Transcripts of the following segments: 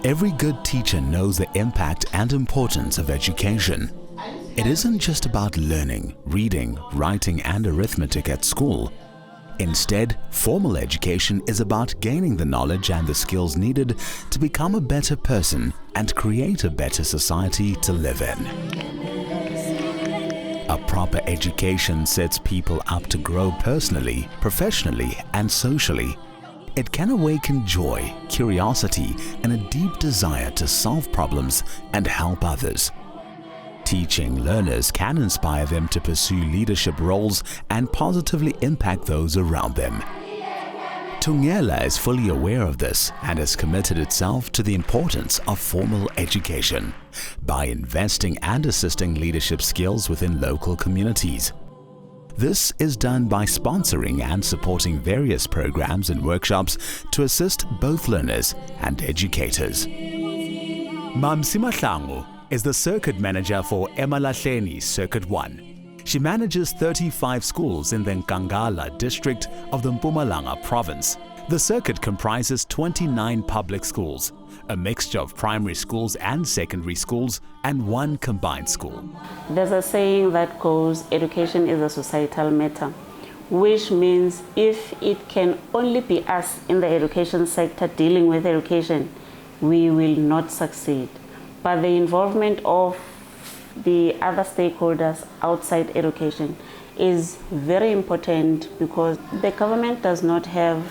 Every good teacher knows the impact and importance of education. It isn't just about learning, reading, writing and arithmetic at school. Instead, formal education is about gaining the knowledge and the skills needed to become a better person and create a better society to live in. A proper education sets people up to grow personally, professionally and socially. It can awaken joy, curiosity and a deep desire to solve problems and help others. Teaching learners can inspire them to pursue leadership roles and positively impact those around them. Thungela is fully aware of this and has committed itself to the importance of formal education by investing and assisting leadership skills within local communities. This is done by sponsoring and supporting various programs and workshops to assist both learners and educators. Mamsima Hlangu is the circuit manager for Emalahleni Circuit 1. She manages 35 schools in the Thungela district of the Mpumalanga province. The circuit comprises 29 public schools, a mixture of primary schools and secondary schools, and one combined school. There's a saying that goes, education is a societal matter, which means if it can only be us in the education sector dealing with education, we will not succeed. But the involvement of the other stakeholders outside education is very important because the government does not have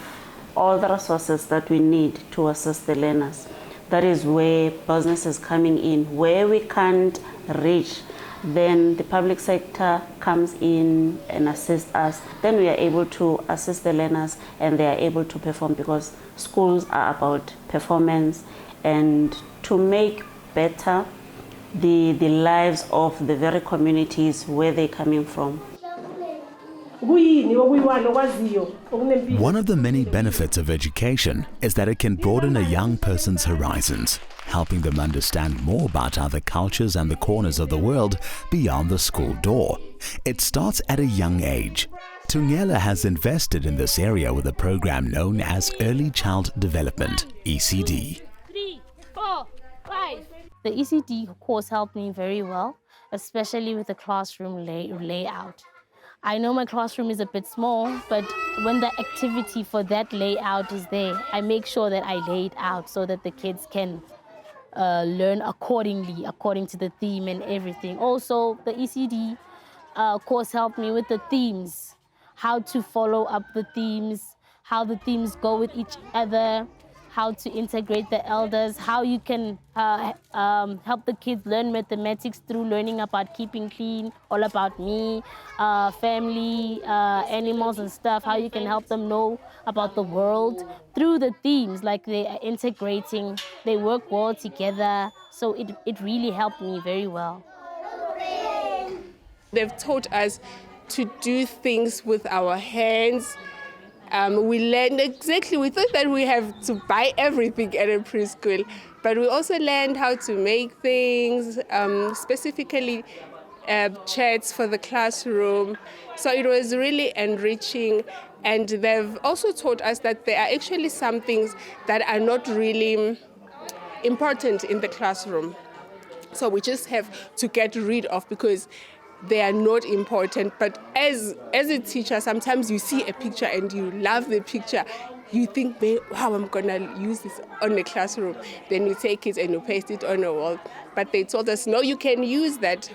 all the resources that we need to assist the learners. That is where business is coming in. Where we can't reach, then the public sector comes in and assists us. Then we are able to assist the learners and they are able to perform because schools are about performance and to make better the lives of the very communities where they're coming from. One of the many benefits of education is that it can broaden a young person's horizons, helping them understand more about other cultures and the corners of the world beyond the school door. It starts at a young age. Thungela has invested in this area with a program known as Early Child Development, ECD. 3, 4, 5. The ECD course helped me very well, especially with the classroom layout. I know my classroom is a bit small, but when the activity for that layout is there, I make sure that I lay it out so that the kids can learn accordingly, according to the theme and everything. Also, the ECD course helped me with the themes, how to follow up the themes, how the themes go with each other, how to integrate the elders, how you can help the kids learn mathematics through learning about keeping clean, all about me, family, animals and stuff, how you can help them know about the world through the themes, like they are integrating, they work well together. So it really helped me very well. They've taught us to do things with our hands. We learned exactly, we thought that we have to buy everything at a preschool, but we also learned how to make things, specifically chats for the classroom. So it was really enriching, and they've also taught us that there are actually some things that are not really important in the classroom. So we just have to get rid of because they are not important. But as a teacher, sometimes you see a picture and you love the picture. You think, wow, I'm going to use this on the classroom. Then you take it and you paste it on a wall. But they told us, no, you can use that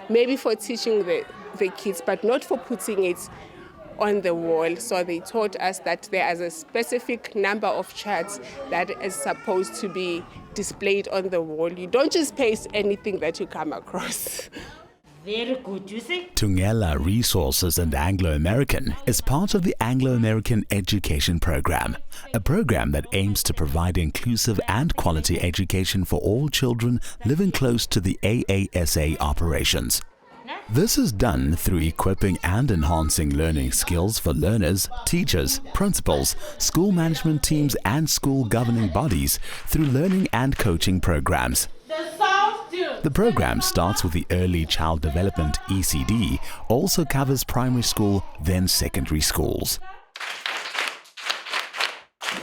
maybe for teaching the kids, but not for putting it on the wall. So they taught us that there is a specific number of charts that is supposed to be displayed on the wall. You don't just paste anything that you come across. Very good, you see? Thungela Resources and Anglo-American is part of the Anglo-American Education Program, a program that aims to provide inclusive and quality education for all children living close to the AASA operations. This is done through equipping and enhancing learning skills for learners, teachers, principals, school management teams and school governing bodies through learning and coaching programs. The program starts with the Early Child Development ECD, also covers primary school, then secondary schools.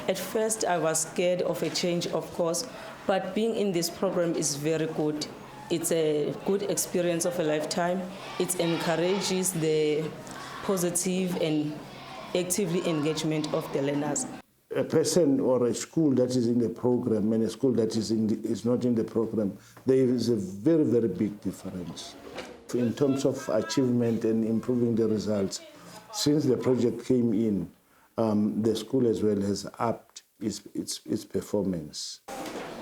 At first I was scared of a change of course, But being in this program is very good. It's a good experience of a lifetime. It encourages the positive and actively engagement of the learners. A person or a school that is in the program and a school that is not in the program, there is a very, very big difference. In terms of achievement and improving the results, since the project came in, the school as well has upped its performance.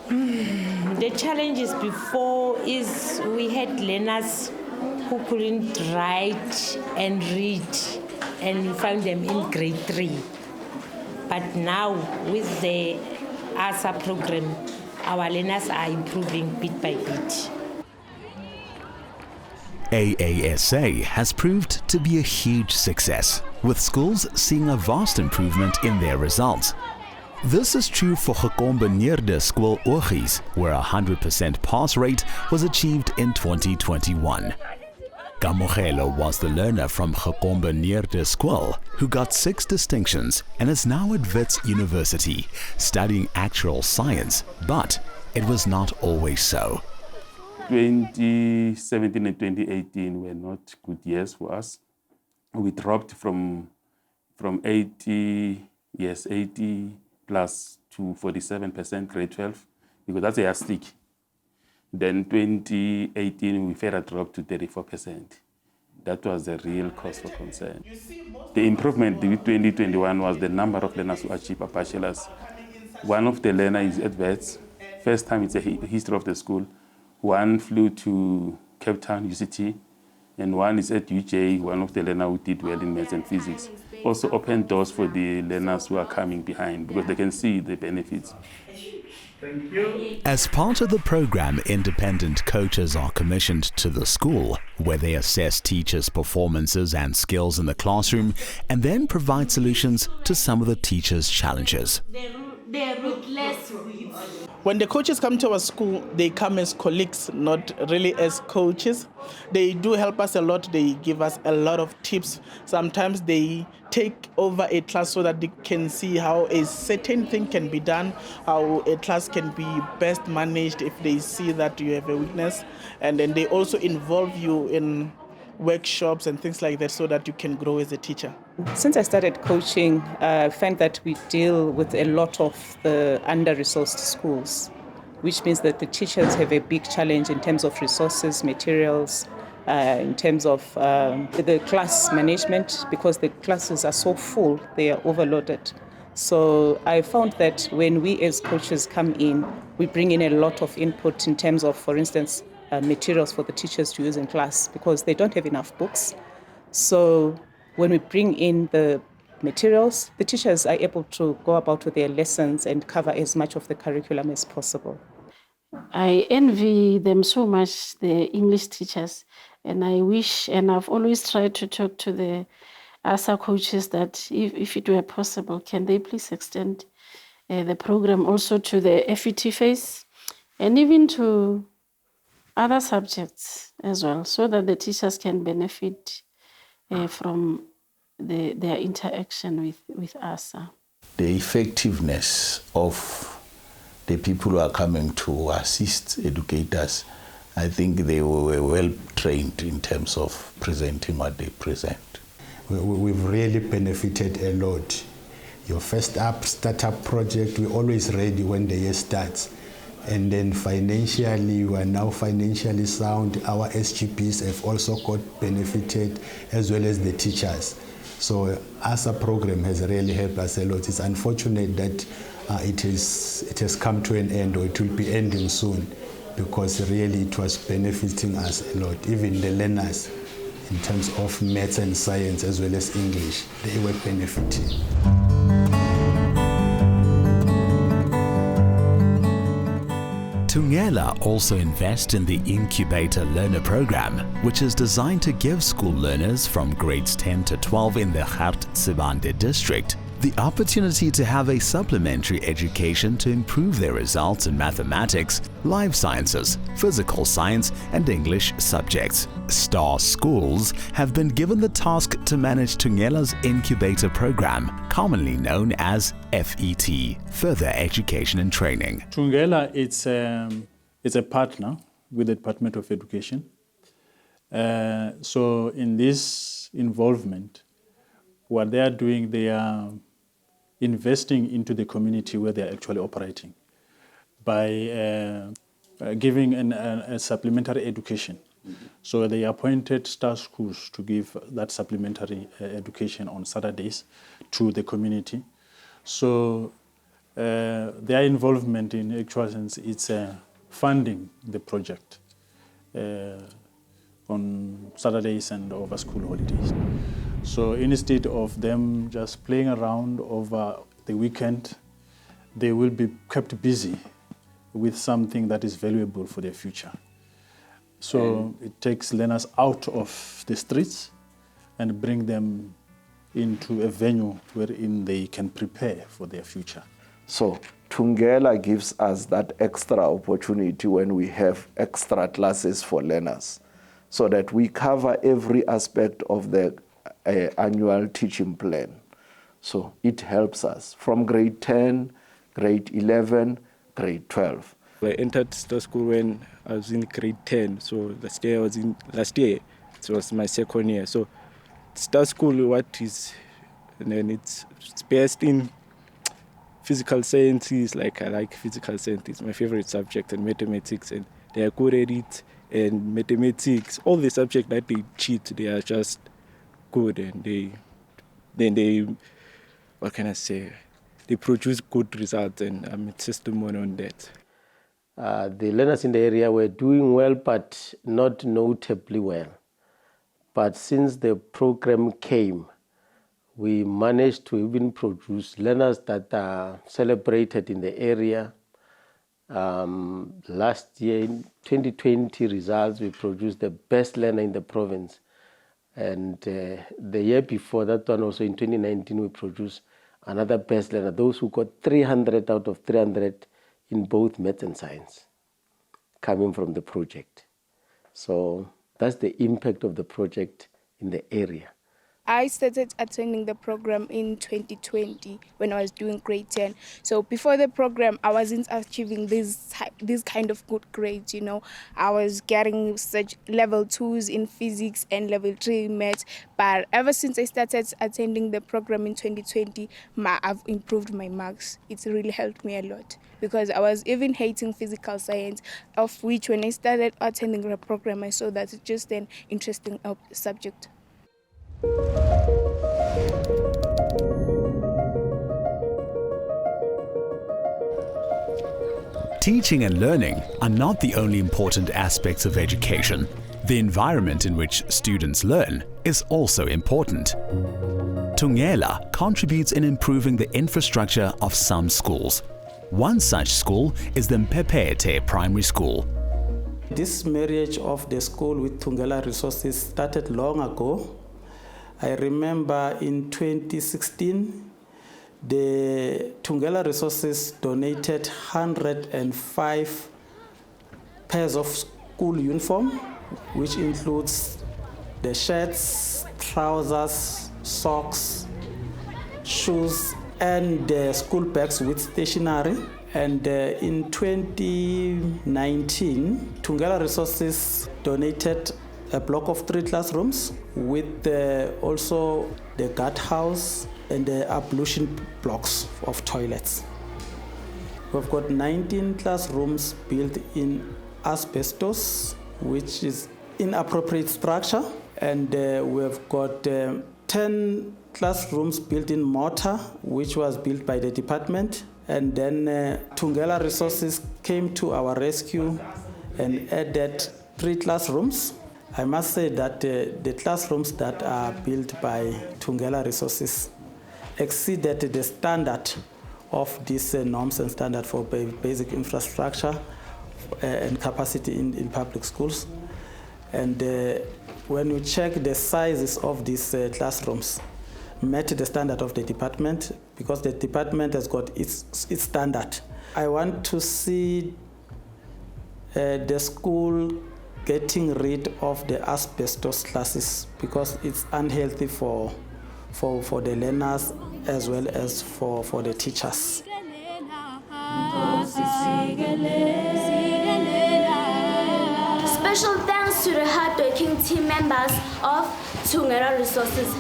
The challenges before is we had learners who couldn't write and read, and we found them in grade 3. But now with the ASA program, our learners are improving bit by bit. AASA has proved to be a huge success, with schools seeing a vast improvement in their results. This is true for Gekombineerde School Ogies, where a 100% pass rate was achieved in 2021. Kamogelo was the learner from Gekombineerde School who got 6 distinctions and is now at Wits University studying actual science, but it was not always so. 2017 and 2018 were not good years for us. We dropped from 80 plus to 47% grade 12, because that's a yardstick. Then 2018, we further dropped to 34%. That was the real cause for concern. The improvement in 2021 was the number of learners who achieved a bachelor's. One of the learners is at Wits. First time it's a history of the school. One flew to Cape Town, UCT, and one is at UJ, one of the learners who did well in maths and physics. Also opened doors for the learners who are coming behind, because they can see the benefits. Thank you. As part of the program, independent coaches are commissioned to the school, where they assess teachers' performances and skills in the classroom and then provide solutions to some of the teachers' challenges. When the coaches come to our school, they come as colleagues, not really as coaches. They do help us a lot. They give us a lot of tips. Sometimes they take over a class so that they can see how a certain thing can be done, how a class can be best managed if they see that you have a weakness. And then they also involve you in workshops and things like that so that you can grow as a teacher. Since I started coaching, I find that we deal with a lot of the under-resourced schools, which means that the teachers have a big challenge in terms of resources, materials, in terms of the class management, because the classes are so full, they are overloaded. So I found that when we as coaches come in, we bring in a lot of input in terms of, for instance, materials for the teachers to use in class, because they don't have enough books. So when we bring in the materials, the teachers are able to go about with their lessons and cover as much of the curriculum as possible. I envy them so much, the English teachers, and I wish, and I've always tried to talk to the ASA coaches that if it were possible, can they please extend the program also to the FET phase and even to other subjects as well, so that the teachers can benefit from their interaction with ASA. The effectiveness of the people who are coming to assist educators, I think they were well trained in terms of presenting what they present. We've really benefited a lot. Your first startup project, we're always ready when the year starts. And then financially, we are now financially sound. Our SGPs have also got benefited, as well as the teachers. So ASA program has really helped us a lot. It's unfortunate that it has come to an end, or it will be ending soon, because really it was benefiting us a lot. Even the learners, in terms of maths and science, as well as English, they were benefiting. Thungela also invests in the Incubator Learner Program, which is designed to give school learners from grades 10 to 12 in the Hart-Sibande district The opportunity to have a supplementary education to improve their results in mathematics, life sciences, physical science and English subjects. Star schools have been given the task to manage Thungela's incubator program, commonly known as FET, Further Education and Training. Thungela is a partner with the Department of Education. So in this involvement, what they are doing, they are investing into the community where they are actually operating by giving a supplementary education. So they appointed star schools to give that supplementary education on Saturdays to the community. So their involvement in actual sense, it's funding the project on Saturdays and over school holidays. So instead of them just playing around over the weekend, they will be kept busy with something that is valuable for their future. So it takes learners out of the streets and bring them into a venue wherein they can prepare for their future. So Thungela gives us that extra opportunity when we have extra classes for learners, so that we cover every aspect of the annual teaching plan. So it helps us from grade 10, grade 11, grade 12. I entered Star School when I was in grade 10. So last year it was my second year. So Star School, it's based in physical sciences. Like, I like physical science. It's my favorite subject, and mathematics, and they are good at it. And mathematics, all the subjects that they cheat, they are just good, and they what can I say? They produce good results, and I'm a testimony on that. The learners in the area were doing well, but not notably well. But since the program came, we managed to even produce learners that are celebrated in the area. Last year, in 2020 results, we produced the best learner in the province. And the year before that one, also in 2019, we produced another best learner, those who got 300 out of 300 in both maths and science, coming from the project. So that's the impact of the project in the area. I started attending the program in 2020 when I was doing grade 10. So before the program, I wasn't achieving this kind of good grades, you know. I was getting such level 2s in physics and level 3 in maths. But ever since I started attending the program in 2020, I've improved my marks. It's really helped me a lot, because I was even hating physical science, of which when I started attending the program, I saw that it's just an interesting subject. Teaching and learning are not the only important aspects of education. The environment in which students learn is also important. Thungela contributes in improving the infrastructure of some schools. One such school is the Mpepete Primary School. This marriage of the school with Thungela Resources started long ago. I remember in 2016, the Thungela Resources donated 105 pairs of school uniform, which includes the shirts, trousers, socks, shoes, and the school bags with stationery. And in 2019, Thungela Resources donated a block of 3 classrooms with also the guardhouse and the ablution blocks of toilets. We've got 19 classrooms built in asbestos, which is inappropriate structure, and we've got 10 classrooms built in mortar, which was built by the department. And then Thungela Resources came to our rescue and added 3 classrooms. I must say that the classrooms that are built by Thungela Resources exceeded the standard of these norms and standard for basic infrastructure and capacity in public schools. And when we check the sizes of these classrooms, met the standard of the department, because the department has got its standard. I want to see the school getting rid of the asbestos classes, because it's unhealthy for the learners as well as for the teachers. Special thanks to the hardworking team members of Thungela Resources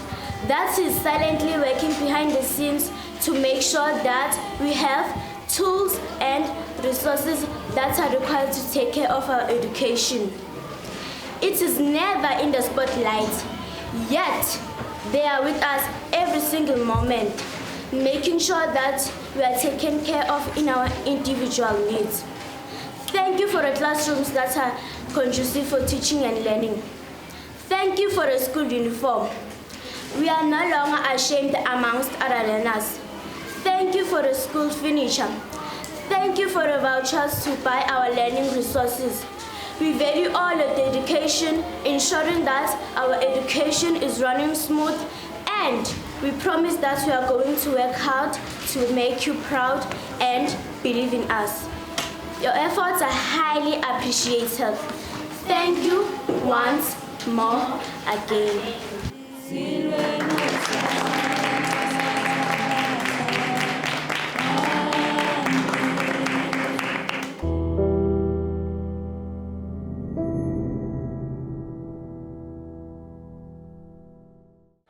that is silently working behind the scenes to make sure that we have tools and resources that are required to take care of our education. It is never in the spotlight, yet they are with us every single moment, making sure that we are taken care of in our individual needs. Thank you for the classrooms that are conducive for teaching and learning. Thank you for the school uniform. We are no longer ashamed amongst other learners. Thank you for the school furniture. Thank you for the vouchers to buy our learning resources. We value all the dedication, ensuring that our education is running smooth, and we promise that we are going to work hard to make you proud and believe in us. Your efforts are highly appreciated. Thank you once more again.